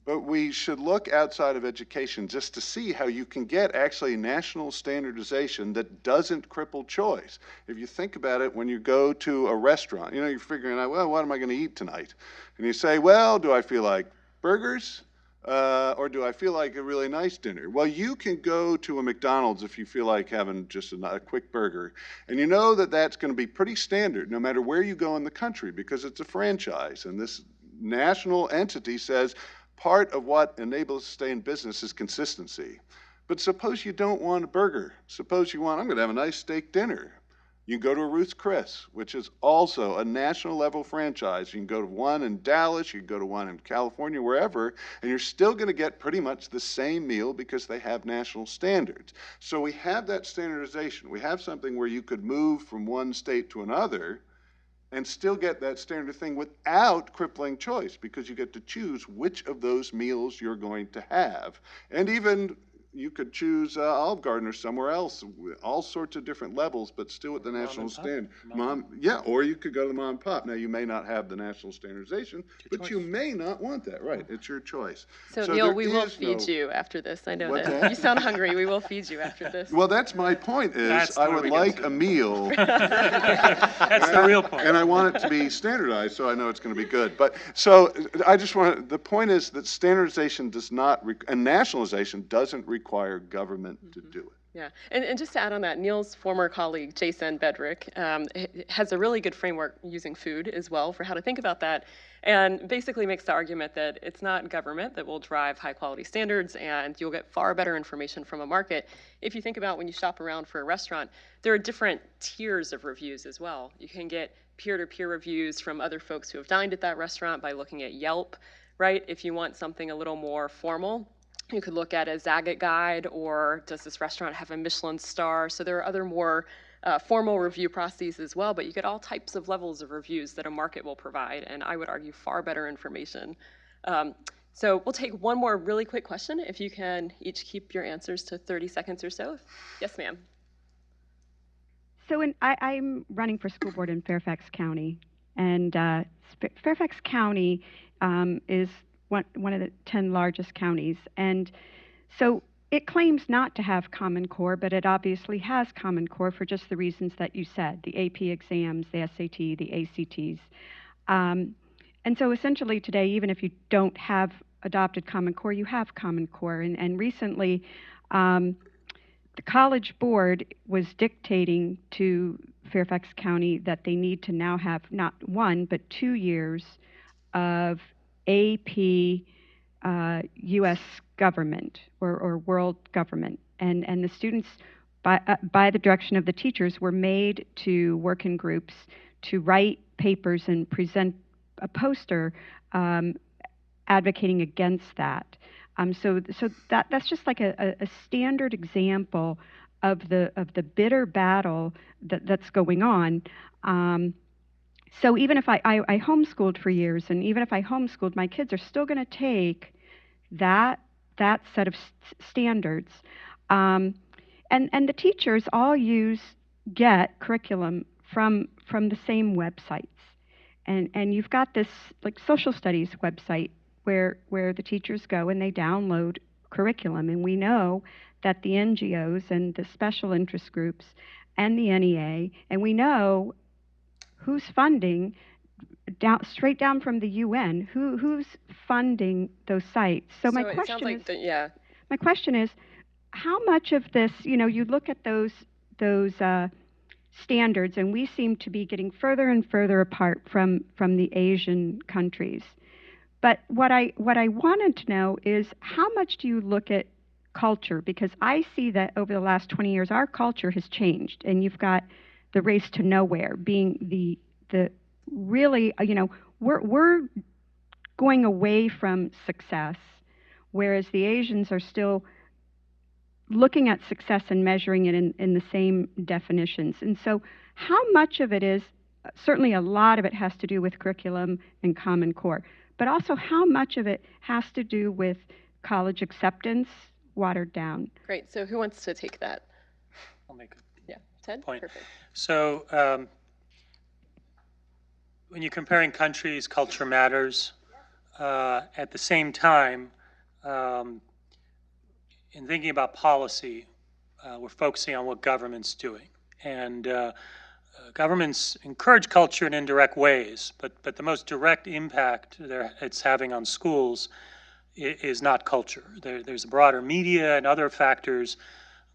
But we should look outside of education just to see how you can get actually national standardization that doesn't cripple choice. If you think about it, when you go to a restaurant, you know, you're figuring out, well, what am I going to eat tonight? And you say, well, do I feel like burgers? Or do I feel like a really nice dinner? Well, you can go to a McDonald's if you feel like having just a quick burger. And you know that that's going to be pretty standard no matter where you go in the country because it's a franchise. And this national entity says, part of what enables us to stay in business is consistency. But suppose you don't want a burger. Suppose you want, I'm going to have a nice steak dinner. You can go to a Ruth's Chris, which is also a national level franchise. You can go to one in Dallas, you can go to one in California, wherever, and you're still going to get pretty much the same meal because they have national standards. So we have that standardization. We have something where you could move from one state to another and still get that standard thing without crippling choice because you get to choose which of those meals you're going to have. And even you could choose Olive Garden or somewhere else, all sorts of different levels, but still at the national standard. Yeah, or you could go to the mom and pop. Now, you may not have the national standardization, but you may not want that. Right, it's your choice. So Neal, we will feed you after this. I know that. You sound hungry. We will feed you after this. Well, that's my point is I would like a meal. That's the real point. And I want it to be standardized so I know it's going to be good. But so I just want to, the point is that standardization does not, and nationalization doesn't require government to do it. Yeah, and just to add on that, Neal's former colleague, Jason Bedrick, has a really good framework using food as well for how to think about that, and basically makes the argument that it's not government that will drive high quality standards and you'll get far better information from a market. If you think about when you shop around for a restaurant, there are different tiers of reviews as well. You can get peer-to-peer reviews from other folks who have dined at that restaurant by looking at Yelp, right? If you want something a little more formal, you could look at a Zagat guide, or does this restaurant have a Michelin star? So there are other more formal review processes as well, but you get all types of levels of reviews that a market will provide, and I would argue far better information. So we'll take one more really quick question, if you can each keep your answers to 30 seconds or so. Yes, ma'am. So I'm running for school board in Fairfax County, and Fairfax County is one of the 10 largest counties. And so it claims not to have Common Core, but it obviously has Common Core for just the reasons that you said, the AP exams, the SAT, the ACTs. And so essentially today, even if you don't have adopted Common Core, you have Common Core. And recently, the College Board was dictating to Fairfax County that they need to now have not 1, but 2 years of AP U.S. government or world government. And the students, by the direction of the teachers, were made to work in groups to write papers and present a poster advocating against that. So that's just like a standard example of the bitter battle that's going on. So even if I homeschooled for years, and even if I homeschooled, my kids are still going to take that set of standards. And the teachers all get curriculum from from the same websites. And you've got this like social studies website where the teachers go and they download curriculum. And we know that the NGOs and the special interest groups and the NEA, and we know who's funding straight down from the UN, who's funding those sites. So my it sounds like my question is, how much of this, you look at those standards, and we seem to be getting further and further apart from the Asian countries. But what I wanted to know is, how much do you look at culture? Because I see that over the last 20 years, our culture has changed, and you've got the race to nowhere being the really, we're going away from success, whereas the Asians are still looking at success and measuring it in the same definitions. And so how much of it is, certainly a lot of it has to do with curriculum and Common Core, but also how much of it has to do with college acceptance watered down? Great. So who wants to take that? I'll make Yeah, Ted? point. Perfect. So when you're comparing countries, culture matters. At the same time, in thinking about policy, we're focusing on what government's doing. And governments encourage culture in indirect ways, but the most direct impact it's having on schools is not culture. There's broader media and other factors.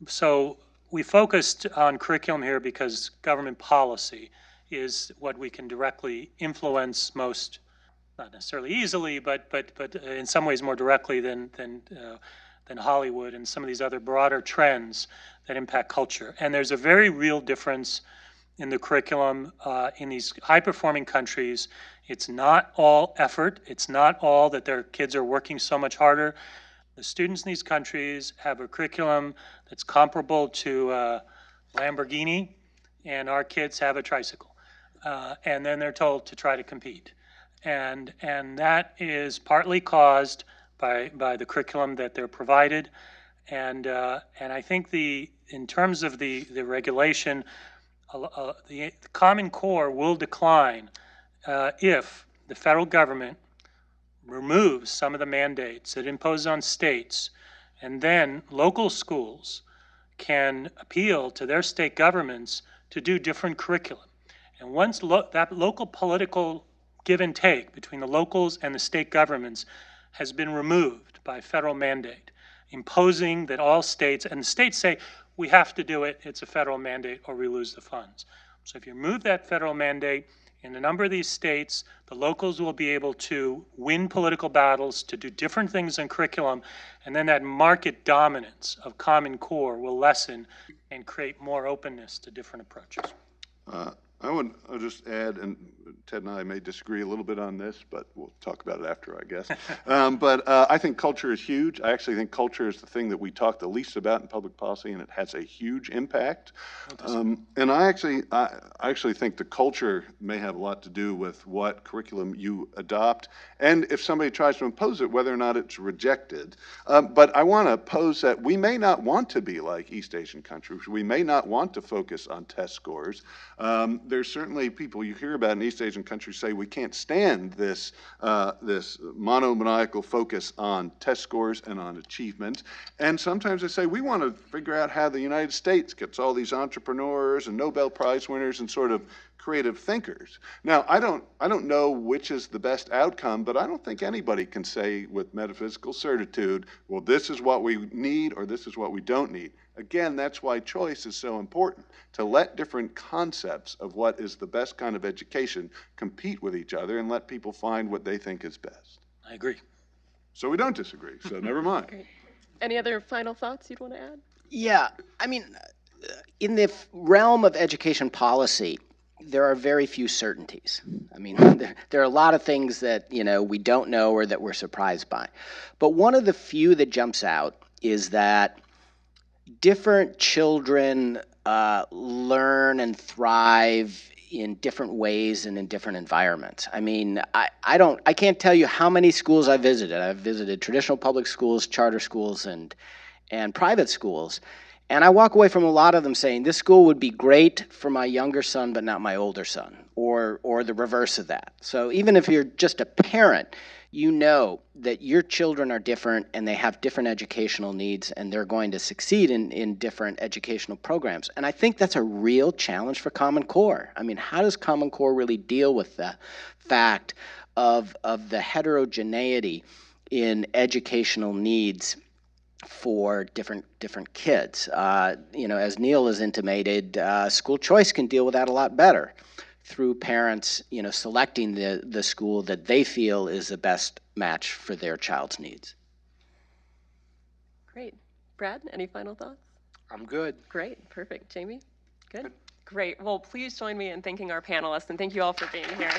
So we focused on curriculum here because government policy is what we can directly influence most, not necessarily easily, but in some ways more directly than Hollywood and some of these other broader trends that impact culture. And there's a very real difference in the curriculum in these high-performing countries. It's not all effort. It's not all that their kids are working so much harder. The students in these countries have a curriculum that's comparable to Lamborghini, and our kids have a tricycle. And then they're told to try to compete. And that is partly caused by the curriculum that they're provided, and I think in terms of the regulation, the Common Core will decline if the federal government removes some of the mandates that impose on states, and then local schools can appeal to their state governments to do different curriculum. And once that local political give and take between the locals and the state governments has been removed by federal mandate, imposing that all states, and the states say, we have to do it, it's a federal mandate, or we lose the funds. So if you remove that federal mandate, in a number of these states, the locals will be able to win political battles, to do different things in curriculum, and then that market dominance of Common Core will lessen and create more openness to different approaches. I'll just add, and Ted and I may disagree a little bit on this, but we'll talk about it after, I guess. But I think culture is huge. I actually think culture is the thing that we talk the least about in public policy, and it has a huge impact. And I actually think the culture may have a lot to do with what curriculum you adopt, and if somebody tries to impose it, whether or not it's rejected. But I want to pose that we may not want to be like East Asian countries. We may not want to focus on test scores. There's certainly people you hear about in East Asian countries say we can't stand this monomaniacal focus on test scores and on achievement. And sometimes they say we want to figure out how the United States gets all these entrepreneurs and Nobel Prize winners and sort of creative thinkers. Now, I don't know which is the best outcome, but I don't think anybody can say with metaphysical certitude, well, this is what we need or this is what we don't need. Again, that's why choice is so important, to let different concepts of what is the best kind of education compete with each other and let people find what they think is best. I agree. So we don't disagree, so never mind. Great. Any other final thoughts you'd want to add? Yeah, I mean, in the realm of education policy, there are very few certainties. I mean, there are a lot of things that, we don't know or that we're surprised by. But one of the few that jumps out is that different children learn and thrive in different ways and in different environments. I mean, I can't tell you how many schools I've visited. I've visited traditional public schools, charter schools, and private schools. And I walk away from a lot of them saying, this school would be great for my younger son, but not my older son, or the reverse of that. So even if you're just a parent, you know that your children are different and they have different educational needs and they're going to succeed in different educational programs. And I think that's a real challenge for Common Core. I mean, how does Common Core really deal with the fact of the heterogeneity in educational needs for different kids? As Neal has intimated, school choice can deal with that a lot better through parents, selecting the school that they feel is the best match for their child's needs. Great. Brad, any final thoughts? I'm good. Great. Perfect. Jamie? Good? Great. Well, please join me in thanking our panelists, and thank you all for being here.